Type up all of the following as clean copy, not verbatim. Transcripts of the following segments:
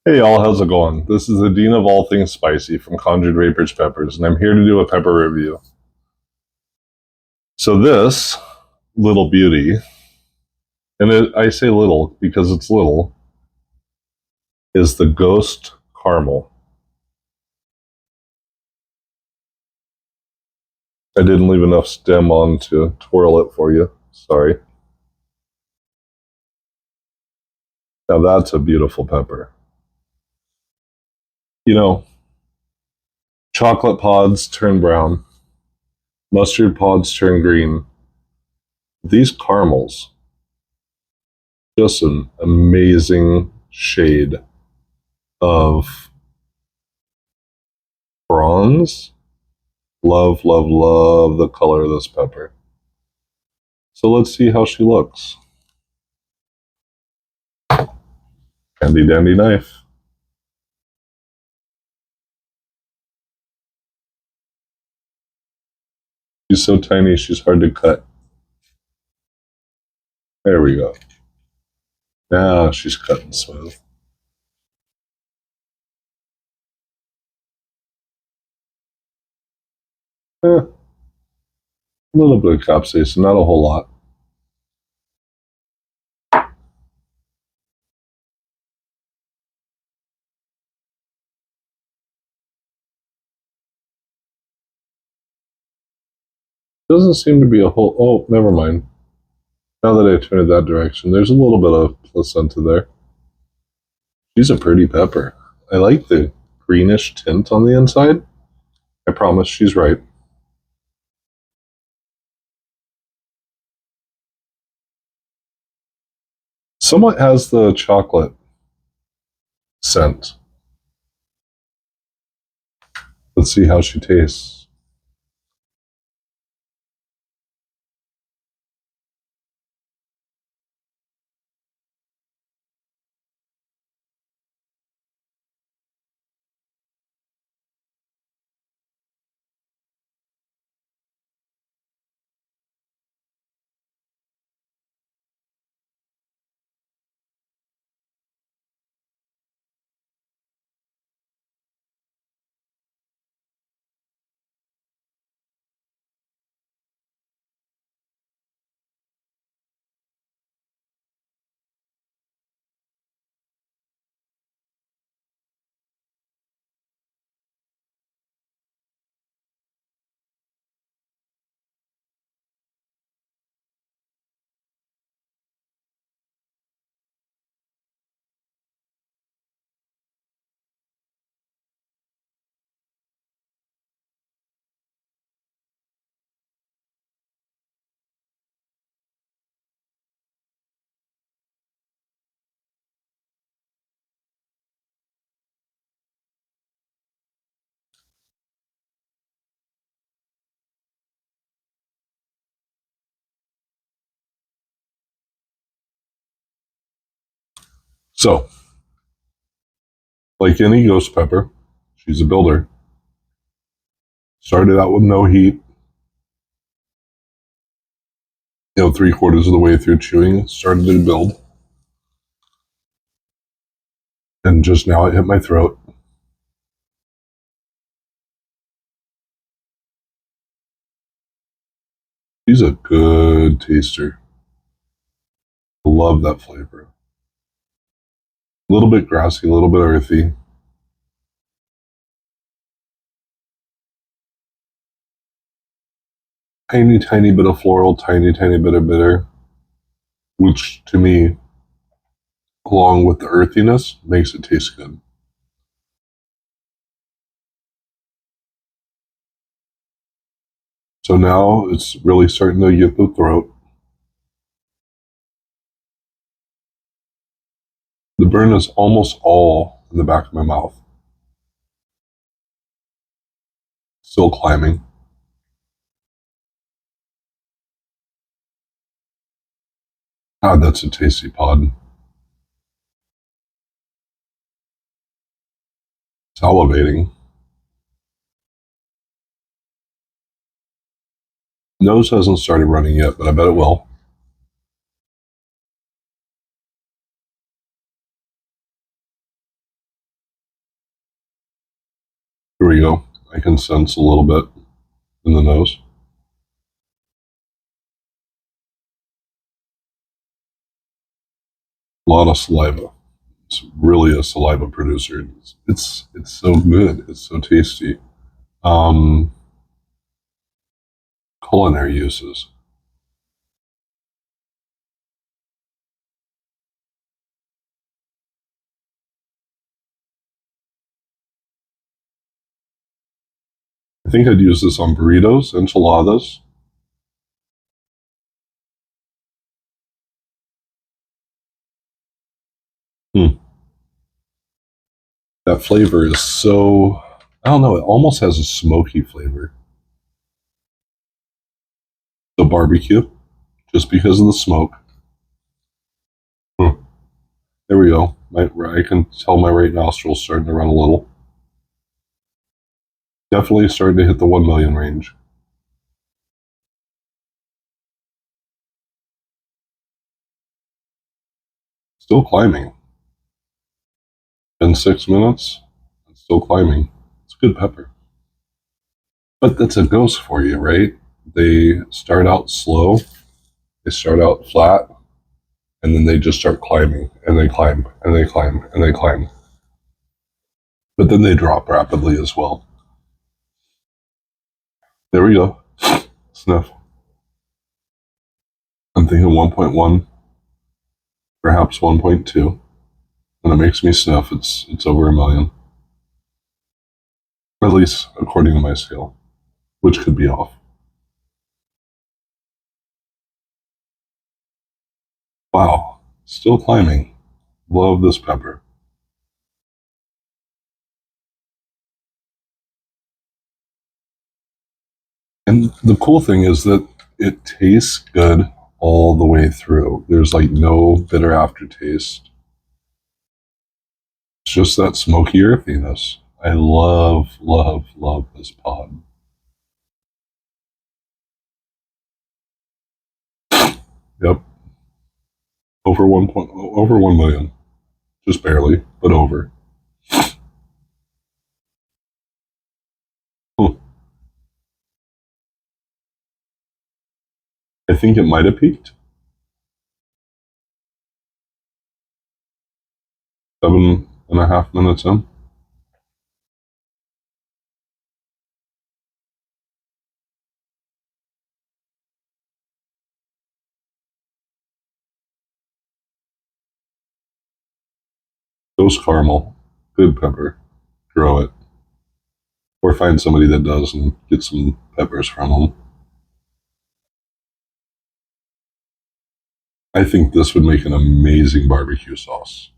Hey y'all, how's it going? This is the Dean of all things spicy from Conjured Vapors Peppers, and I'm here to do a pepper review. So this little beauty, I say little because it's little, is the Ghost Caramel. I didn't leave enough stem on to twirl it for you. Sorry. Now that's a beautiful pepper. You know, chocolate pods turn brown, mustard pods turn green. These caramels, just an amazing shade of bronze. Love, love, love the color of this pepper. So let's see how she looks. Handy dandy knife. She's so tiny, she's hard to cut. There we go. Now she's cutting smooth. A little bit of capsaicin, not a whole lot. Doesn't seem to be a whole. Oh, never mind. Now that I turn it that direction, there's a little bit of placenta there. She's a pretty pepper. I like the greenish tint on the inside. I promise she's right. Somewhat has the chocolate scent. Let's see how she tastes. So, like any ghost pepper, she's a builder. Started out with no heat. Three-quarters of the way through chewing, started to build. And just now it hit my throat. She's a good taster. Love that flavor. A little bit grassy, a little bit earthy. Tiny, tiny bit of floral, tiny, tiny bit of bitter, which to me, along with the earthiness, makes it taste good. So now it's really starting to get the throat. The burn is almost all in the back of my mouth. Still climbing. God, that's a tasty pod. Salivating. Nose hasn't started running yet, but I bet it will. Here we go. I can sense a little bit in the nose. A lot of saliva. It's really a saliva producer. It's so good. It's so tasty. Um, Culinary uses. I think I'd use this on burritos, enchiladas. Hmm. That flavor is so, I don't know, it almost has a smoky flavor. The barbecue, just because of the smoke. Hmm. There we go. I can tell my right nostril's starting to run a little. Definitely starting to hit the 1 million range. Still climbing. In 6 minutes, it's still climbing. It's good pepper. But that's a ghost for you, right? They start out slow, they start out flat, and then they just start climbing, and they climb, and they climb, and they climb. But then they drop rapidly as well. There we go. Sniff. I'm thinking 1.1, perhaps 1.2. When it makes me sniff, it's over 1 million. At least according to my scale, which could be off. Wow. Still climbing. Love this pepper. And the cool thing is that it tastes good all the way through. There's like no bitter aftertaste. It's just that smoky earthiness. I love, love, love this pod. Yep, over 1 million, just barely, but over. Huh. I think it might have peaked 7.5 minutes in. Ghost caramel, good pepper. Grow it, or find somebody that does and get some peppers from them. I think this would make an amazing barbecue sauce.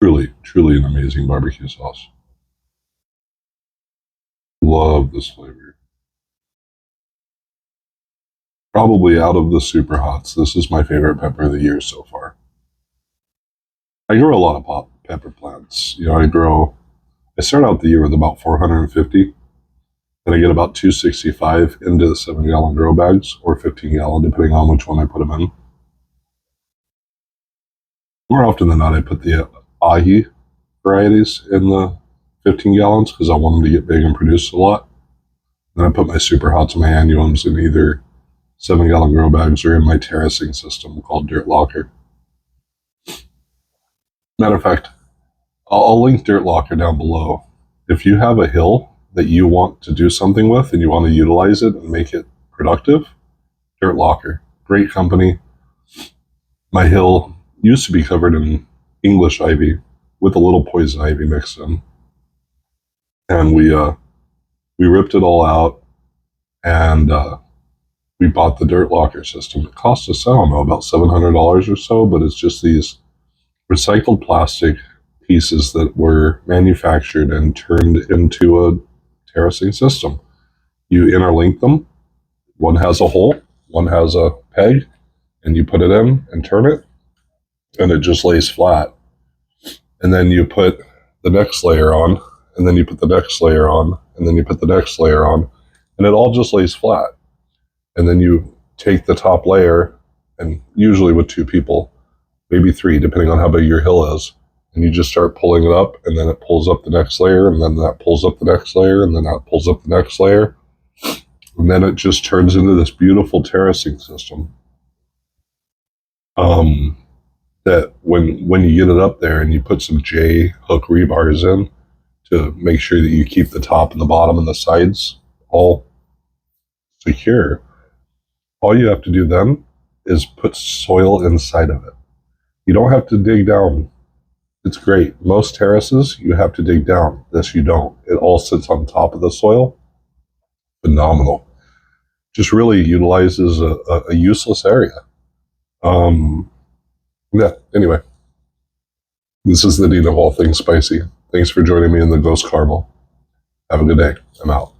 Truly, truly an amazing barbecue sauce. Love this flavor. Probably out of the super hots, this is my favorite pepper of the year so far. I grow a lot of pepper plants. I start out the year with about 450, then I get about 265 into the 7-gallon grow bags or 15-gallon, depending on which one I put them in. More often than not, I put the ahi varieties in the 15 gallons because I want them to get big and produce a lot. Then I put my super hots and my annuums in either 7-gallon grow bags or in my terracing system called Dirt Locker. Matter of fact, I'll link Dirt Locker down below. If you have a hill that you want to do something with and you want to utilize it and make it productive, Dirt Locker, great company. My hill used to be covered in English ivy with a little poison ivy mixed in, and we ripped it all out and we bought the Dirt Locker system. It cost us, I don't know, about $700 or so, but it's just these recycled plastic pieces that were manufactured and turned into a terracing system. You interlink them. One has a hole, one has a peg, and you put it in and turn it, and it just lays flat. And then you put the next layer on, and then you put the next layer on, and then you put the next layer on, and it all just lays flat. And then you take the top layer, and usually with two people, maybe three, depending on how big your hill is, and you just start pulling it up, and then it pulls up the next layer, and then that pulls up the next layer, and then that pulls up the next layer, and then it just turns into this beautiful terracing system. That when you get it up there and you put some J hook rebars in to make sure that you keep the top and the bottom and the sides all secure, all you have to do then is put soil inside of it. You don't have to dig down. It's great. Most terraces, you have to dig down. This you don't. It all sits on top of the soil. Phenomenal. Just really utilizes a useless area. Yeah, anyway. This is the Dean of all things spicy. Thanks for joining me in the Ghost Caramel. Have a good day. I'm out.